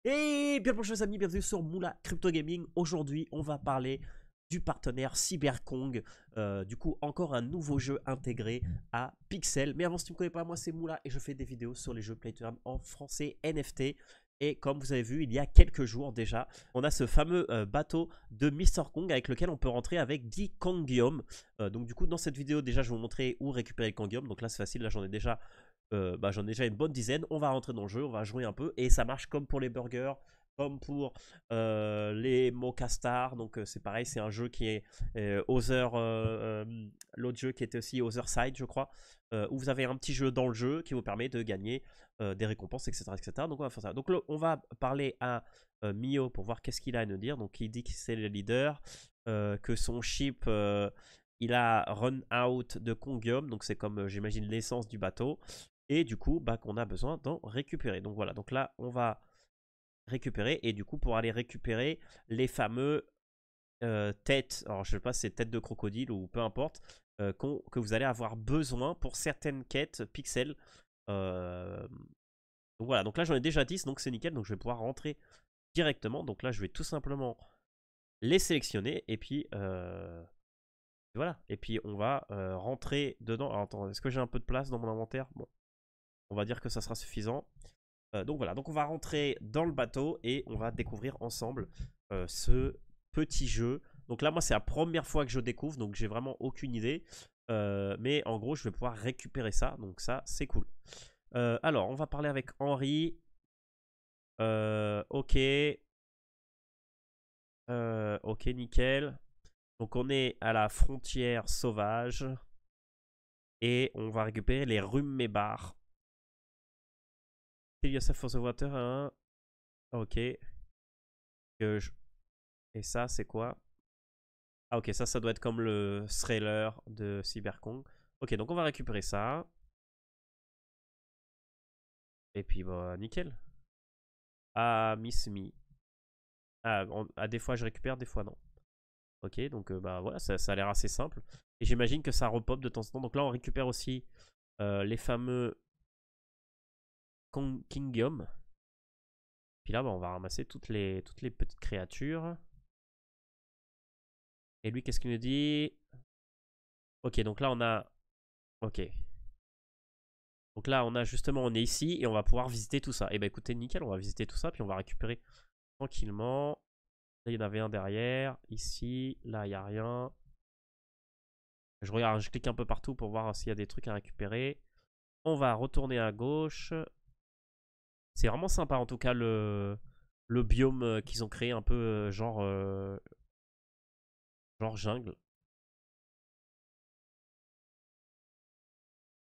Et bien bonjour les amis, bienvenue sur Moula Crypto Gaming. Aujourd'hui on va parler du partenaire Cyberkong. Du coup encore un nouveau jeu intégré à Pixel. Mais avant, si tu ne me connais pas, moi c'est Moula et je fais des vidéos sur les jeux Play to Earn en français NFT. Et comme vous avez vu, il y a quelques jours déjà, on a ce fameux bateau de Mr. Kong avec lequel on peut rentrer avec 10 Kongium. Donc du coup dans cette vidéo déjà je vais vous montrer où récupérer le Kongium. Donc là c'est facile, là j'en ai déjà une bonne dizaine. On va rentrer dans le jeu, on va jouer un peu et ça marche comme pour les burgers, comme pour les mocha stars. Donc c'est pareil, c'est un jeu qui est l'autre jeu qui était aussi Other Side, je crois, où vous avez un petit jeu dans le jeu qui vous permet de gagner des récompenses, etc., etc. Donc on va faire ça. Donc là, on va parler à Mio pour voir qu'est-ce qu'il a à nous dire. Donc il dit que c'est le leader, que son ship il a run out de Kongium, donc c'est comme j'imagine l'essence du bateau, et du coup qu'on a besoin d'en récupérer. Donc voilà, donc là on va récupérer, et du coup pour aller récupérer les fameux têtes, alors je sais pas si c'est têtes de crocodile ou peu importe, que vous allez avoir besoin pour certaines quêtes pixels. Donc voilà, donc là j'en ai déjà 10, donc c'est nickel, donc je vais pouvoir rentrer directement. Donc là je vais tout simplement les sélectionner, et puis voilà, et puis on va rentrer dedans. Alors attends, est-ce que j'ai un peu de place dans mon inventaire? Bon, on va dire que ça sera suffisant. Donc voilà, donc on va rentrer dans le bateau et on va découvrir ensemble ce petit jeu. Donc là, moi, c'est la première fois que je découvre, donc j'ai vraiment aucune idée. Mais en gros, je vais pouvoir récupérer ça, donc ça, c'est cool. Alors, on va parler avec Henri. Ok. Ok, nickel. Donc on est à la frontière sauvage. Et on va récupérer les rumébars. Kill yourself for the water. Hein. Ok. Et ça, c'est quoi? Ah ok, ça doit être comme le trailer de Cyberkong. Ok, donc on va récupérer ça. Et puis bah nickel. Ah, Miss Me. Ah, des fois je récupère, des fois non. Ok, donc bah voilà, ça a l'air assez simple. Et j'imagine que ça repop de temps en temps. Donc là on récupère aussi les fameux Kingium. Puis là bah, on va ramasser toutes les petites créatures. Et lui qu'est-ce qu'il nous dit? Ok, donc là on a... Ok. Donc là, on a justement, on est ici et on va pouvoir visiter tout ça. Et bah écoutez, nickel, on va visiter tout ça, puis on va récupérer tranquillement. Là, il y en avait un derrière. Ici, là, il n'y a rien. Je regarde, je clique un peu partout pour voir s'il y a des trucs à récupérer. On va retourner à gauche. C'est vraiment sympa, en tout cas, le biome qu'ils ont créé, un peu genre jungle.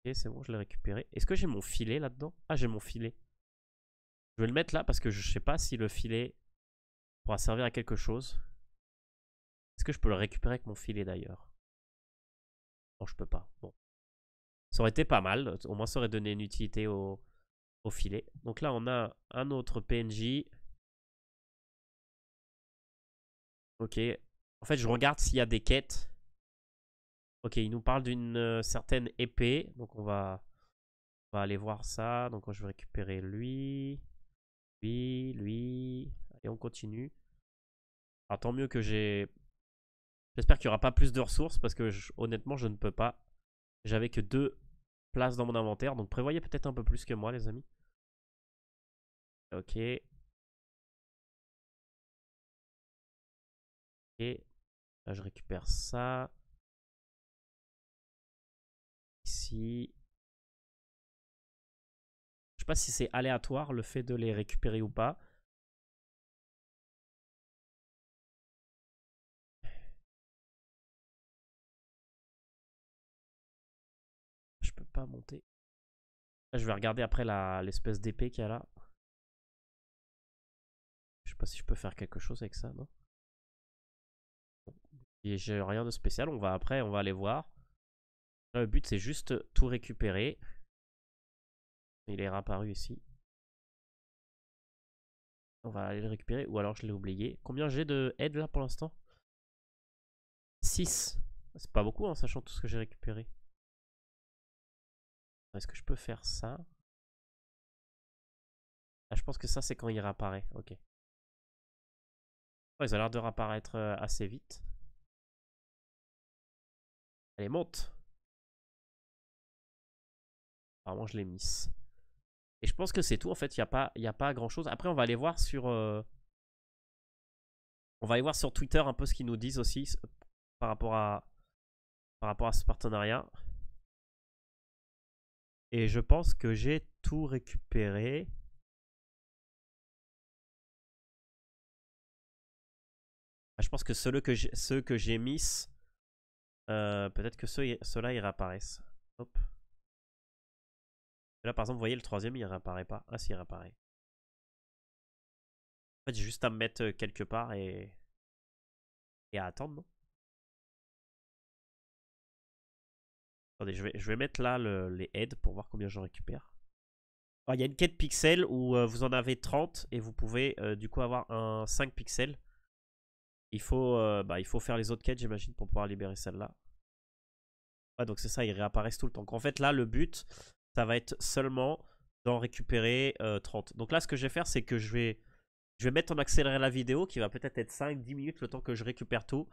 Ok, c'est bon, je l'ai récupéré. Est-ce que j'ai mon filet là-dedans? Ah, j'ai mon filet. Je vais le mettre là parce que je sais pas si le filet pourra servir à quelque chose. Est-ce que je peux le récupérer avec mon filet d'ailleurs? Non, je peux pas. Bon. Ça aurait été pas mal. Au moins, ça aurait donné une utilité au filet. Donc là, on a un autre PNJ. Ok. En fait, je regarde s'il y a des quêtes. Ok, il nous parle d'une certaine épée. Donc on va aller voir ça. Donc je vais récupérer lui. Lui. Et on continue. Alors tant mieux que j'ai... J'espère qu'il n'y aura pas plus de ressources parce que honnêtement, je ne peux pas. J'avais que 2 places dans mon inventaire. Donc prévoyez peut-être un peu plus que moi, les amis. Ok. Et là, je récupère ça. Ici. Je sais pas si c'est aléatoire le fait de les récupérer ou pas. Je peux pas monter. Là, je vais regarder après l'espèce d'épée qu'il y a là. Je sais pas si je peux faire quelque chose avec ça, non? Et j'ai rien de spécial. On va aller voir. Là, le but c'est juste tout récupérer. Il est réapparu ici. On va aller le récupérer. Ou alors je l'ai oublié. Combien j'ai de aide là pour l'instant? 6. C'est pas beaucoup, hein, sachant tout ce que j'ai récupéré. Est-ce que je peux faire ça? Ah, je pense que ça, c'est quand il réapparaît. Ok. Oh, ils ont l'air de réapparaître assez vite. Allez, monte. Apparemment, je l'ai mise. Et je pense que c'est tout. En fait, il y a pas grand chose. Après, on va aller voir sur. On va aller voir sur Twitter un peu ce qu'ils nous disent aussi par rapport à ce partenariat. Et je pense que j'ai tout récupéré. Ah, je pense que ceux que j'ai mis, peut-être que ceux-là ils réapparaissent. Hop. Là, par exemple, vous voyez, le troisième il réapparaît pas. Ah, si, il réapparaît. En fait, j'ai juste à me mettre quelque part et à attendre, non? Attendez, je vais mettre là les aides pour voir combien j'en récupère. Il y a une quête pixel où vous en avez 30 et vous pouvez du coup avoir un 5 pixels. Il faut faire les autres quêtes, j'imagine, pour pouvoir libérer celle-là. Ouais, donc c'est ça, ils réapparaissent tout le temps. Donc en fait, là, le but, ça va être seulement d'en récupérer 30. Donc là, ce que je vais faire, c'est que je vais mettre en accéléré la vidéo qui va peut-être être 5-10 minutes le temps que je récupère tout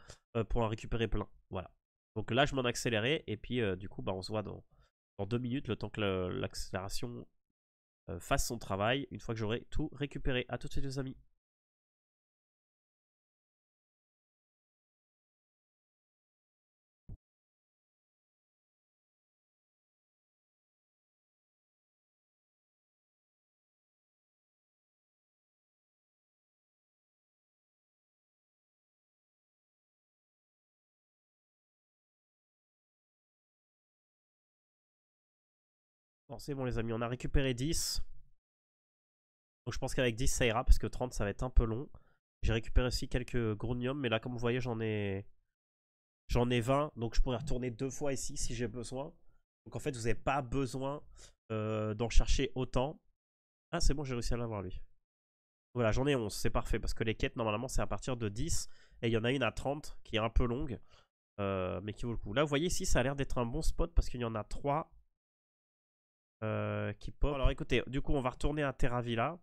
pour en récupérer plein. Voilà. Donc là, je m'en accéléré et puis du coup, bah, on se voit dans 2 minutes le temps que l'accélération fasse son travail une fois que j'aurai tout récupéré. A tout de suite, les amis. Bon, c'est bon, les amis, on a récupéré 10. Donc je pense qu'avec 10, ça ira parce que 30, ça va être un peu long. J'ai récupéré aussi quelques groniums, mais là, comme vous voyez, j'en ai 20. Donc je pourrais retourner 2 fois ici si j'ai besoin. Donc en fait, vous n'avez pas besoin d'en chercher autant. Ah, c'est bon, j'ai réussi à l'avoir lui. Voilà, j'en ai 11, c'est parfait. Parce que les quêtes, normalement, c'est à partir de 10. Et il y en a une à 30 qui est un peu longue. Mais qui vaut le coup. Là, vous voyez ici, ça a l'air d'être un bon spot parce qu'il y en a 3 qui pop. Alors écoutez, du coup, on va retourner à Terra Villa.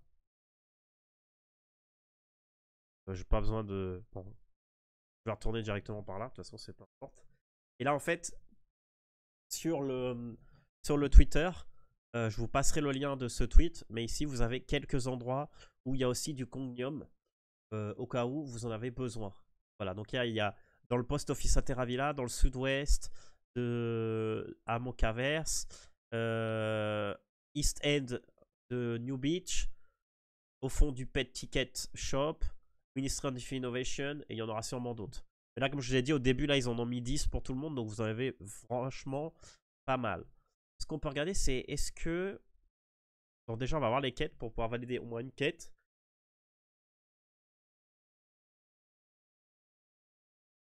J'ai pas besoin de... Bon, je vais retourner directement par là. De toute façon, c'est pas importe. Et là, en fait, sur le Twitter, je vous passerai le lien de ce tweet. Mais ici, vous avez quelques endroits où il y a aussi du Cognium au cas où vous en avez besoin. Voilà, donc il y a dans le post office à Terra Villa, dans le sud-ouest, à Moncavers, East End de New Beach, au fond du Pet Ticket Shop, Ministry of Innovation, et il y en aura sûrement d'autres. Mais là, comme je vous ai dit au début, là, ils en ont mis 10 pour tout le monde, donc vous en avez franchement pas mal. Ce qu'on peut regarder, c'est est-ce que... Donc déjà, on va voir les quêtes pour pouvoir valider au moins une quête.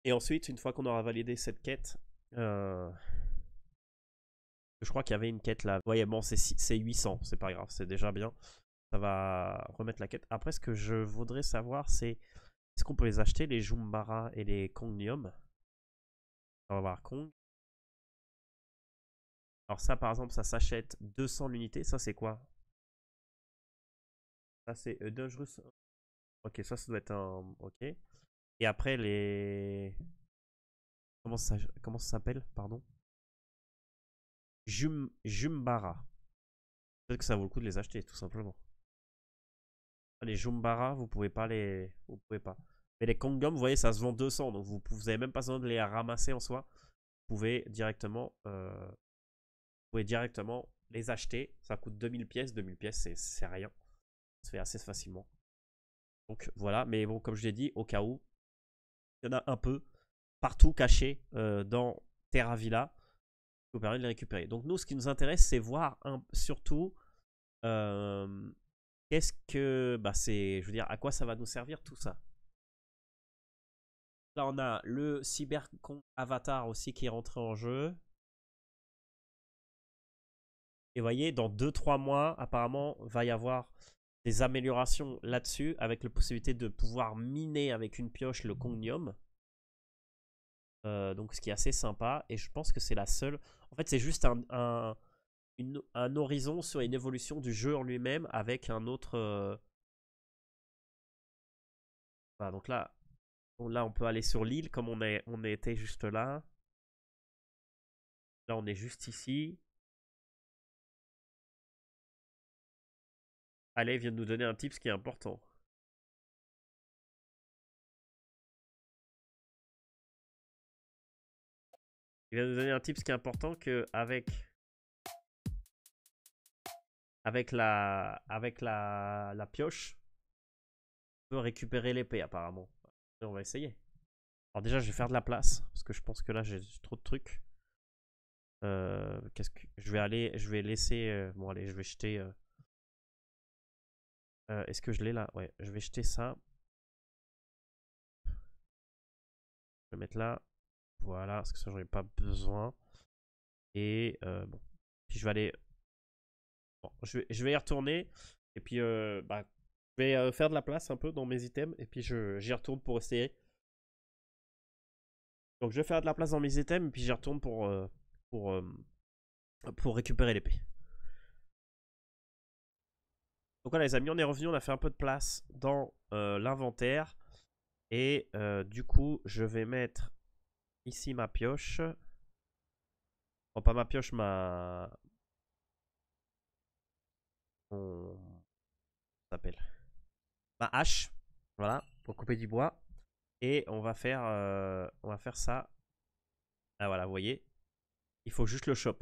Et ensuite, une fois qu'on aura validé cette quête, je crois qu'il y avait une quête là. Vous voyez, bon, c'est 800, c'est pas grave, c'est déjà bien. Ça va remettre la quête. Après, ce que je voudrais savoir, c'est est-ce qu'on peut les acheter, les Jumbara et les Cognium. On va voir Kong. Alors ça, par exemple, ça s'achète 200 l'unité. Ça, c'est quoi? Ça, c'est Dangerous. Ok, ça doit être un... Ok. Et après, les... Comment ça s'appelle? Pardon. Jumbara. Peut-être que ça vaut le coup de les acheter, tout simplement. Les Jumbara, vous pouvez pas les... Vous pouvez pas. Mais les Kongom, vous voyez, ça se vend 200. Donc vous avez même pas besoin de les ramasser en soi. Vous pouvez directement les acheter. Ça coûte 2000 pièces. 2000 pièces, c'est rien. Ça se fait assez facilement. Donc voilà. Mais bon, comme je l'ai dit, au cas où, il y en a un peu partout caché dans Terra Villa qui vous permet de les récupérer. Donc nous, ce qui nous intéresse, c'est voir surtout qu'est-ce que... Bah c'est... Je veux dire, à quoi ça va nous servir tout ça. Là, on a le Cybercon Avatar aussi qui est rentré en jeu. Et vous voyez, dans 2-3 mois, apparemment, va y avoir des améliorations là-dessus, avec la possibilité de pouvoir miner avec une pioche le Cognium. Donc ce qui est assez sympa. Et je pense que c'est la seule... En fait, c'est juste un horizon sur une évolution du jeu en lui-même avec un autre... Voilà, donc là, on peut aller sur l'île comme on était juste là. Là, on est juste ici. Allez, il vient de nous donner un tip qui est important. Il vient de nous donner un tip qui est important que avec la pioche, on peut récupérer l'épée apparemment. Et on va essayer. Alors déjà, je vais faire de la place parce que je pense que là, j'ai trop de trucs. Qu'est-ce que je vais laisser. Bon, allez, je vais jeter. Est-ce que je l'ai là? Ouais, je vais jeter ça. Je vais mettre là. Voilà, parce que ça, j'en ai pas besoin. Et bon. Puis je vais aller. Bon, je vais y retourner. Et puis, bah, je vais faire de la place un peu dans mes items. Et puis, j'y retourne pour essayer. Donc, je vais faire de la place dans mes items. Et puis, j'y retourne pour, pour récupérer l'épée. Donc voilà les amis, on est revenu, on a fait un peu de place dans l'inventaire. Et du coup, je vais mettre ici ma pioche. Bon, pas ma pioche, ma... On s'appelle ma hache. Voilà, pour couper du bois. Et on va faire ça. Ah voilà, vous voyez. Il faut juste le shop.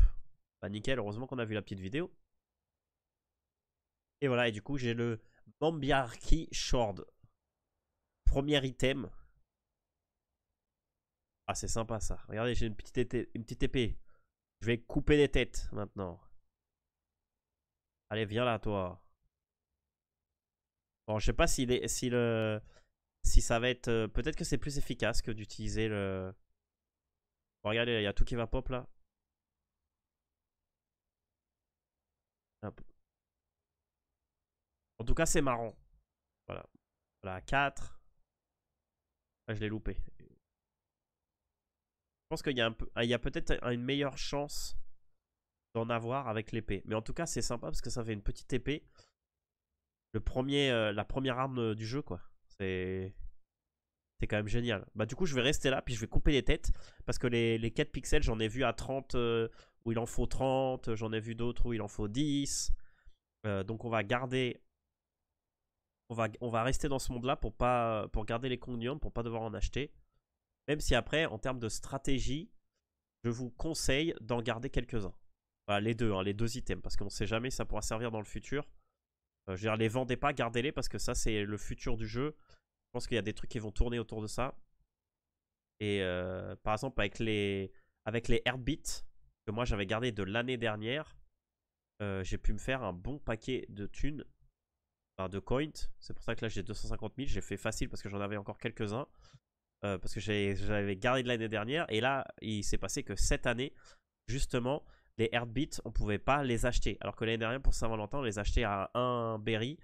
Bah nickel, heureusement qu'on a vu la petite vidéo. Et voilà, et du coup, j'ai le Mambiarki Shord. Premier item. Ah, c'est sympa ça. Regardez, j'ai une petite épée. Je vais couper des têtes maintenant. Allez, viens là, toi. Bon, je sais pas si ça va être... peut-être que c'est plus efficace que d'utiliser le... Bon, regardez, il y a tout qui va pop là. Hop. En tout cas, c'est marrant. Voilà. Voilà, 4. Ah, je l'ai loupé. Je pense qu'il y a, il y a peut-être une meilleure chance d'en avoir avec l'épée. Mais en tout cas, c'est sympa parce que ça fait une petite épée. La première arme du jeu, quoi. C'est quand même génial. Bah, du coup, je vais rester là, puis je vais couper les têtes. Parce que les 4 pixels, j'en ai vu à 30 où il en faut 30. J'en ai vu d'autres où il en faut 10. Donc, on va garder. On va rester dans ce monde-là pour garder les condiums, pour pas devoir en acheter. Même si après, en termes de stratégie, je vous conseille d'en garder quelques-uns. Voilà, les deux, hein, les deux items. Parce qu'on ne sait jamais si ça pourra servir dans le futur. Je veux dire, les vendez pas, gardez-les parce que ça, c'est le futur du jeu. Je pense qu'il y a des trucs qui vont tourner autour de ça. Et par exemple, avec les Heartbeats, que moi j'avais gardé de l'année dernière, j'ai pu me faire un bon paquet de thunes, enfin de coins. C'est pour ça que là j'ai 250 000. J'ai fait facile parce que j'en avais encore quelques-uns. Parce que j'avais gardé de l'année dernière. Et là, il s'est passé que cette année, justement, les Heartbeats, on pouvait pas les acheter. Alors que l'année dernière, pour Saint-Valentin, on les achetait à 1 berry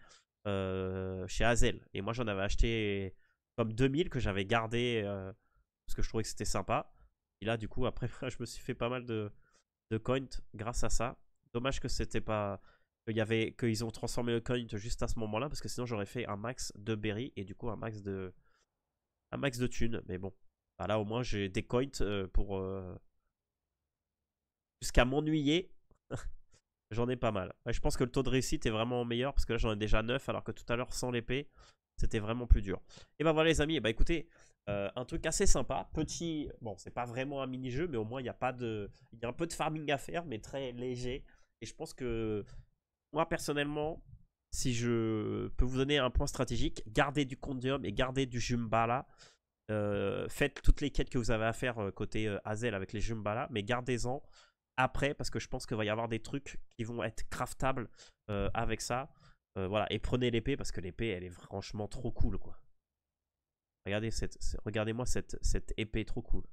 chez Hazel. Et moi, j'en avais acheté comme 2000 que j'avais gardé parce que je trouvais que c'était sympa. Et là, du coup, après, je me suis fait pas mal de coins grâce à ça. Dommage que c'était pas... qu'ils ont transformé le coin juste à ce moment-là, parce que sinon, j'aurais fait un max de berry et du coup, un max de thunes. Mais bon, bah là, au moins, j'ai des coins pour... jusqu'à m'ennuyer. J'en ai pas mal. Ouais, je pense que le taux de réussite est vraiment meilleur parce que là j'en ai déjà 9 alors que tout à l'heure sans l'épée c'était vraiment plus dur. Et bah voilà les amis, et bah écoutez, un truc assez sympa, petit, bon c'est pas vraiment un mini-jeu mais au moins il y a pas de, il y a un peu de farming à faire mais très léger. Et je pense que moi personnellement, si je peux vous donner un point stratégique, gardez du Condium et gardez du Jumbala. Faites toutes les quêtes que vous avez à faire côté Hazel avec les Jumbala, mais gardez-en après parce que je pense qu'il va y avoir des trucs qui vont être craftables avec ça. Voilà, et prenez l'épée parce que l'épée elle est franchement trop cool quoi. Regardez-moi cette épée trop cool.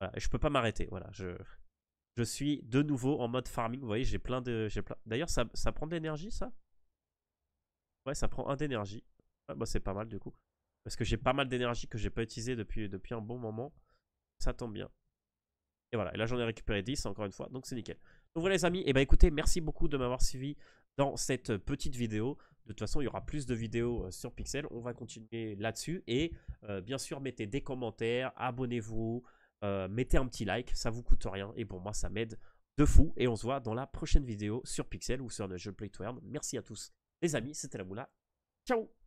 Voilà, et je peux pas m'arrêter. Voilà, je suis de nouveau en mode farming. Vous voyez, j'ai plein de. D'ailleurs, ça prend de l'énergie ça? Ouais, ça prend 1 d'énergie. Ouais, bah, c'est pas mal du coup. Parce que j'ai pas mal d'énergie que j'ai pas utilisé depuis un bon moment. Ça tombe bien. Et voilà, et là j'en ai récupéré 10 encore une fois, donc c'est nickel. Donc voilà les amis, et bah écoutez, merci beaucoup de m'avoir suivi dans cette petite vidéo. De toute façon, il y aura plus de vidéos sur Pixel. On va continuer là-dessus. Et bien sûr, mettez des commentaires, abonnez-vous, mettez un petit like, ça vous coûte rien. Et pour moi, ça m'aide de fou. Et on se voit dans la prochaine vidéo sur Pixel ou sur le jeu Play to Earn. Merci à tous les amis, c'était la Moula. Ciao!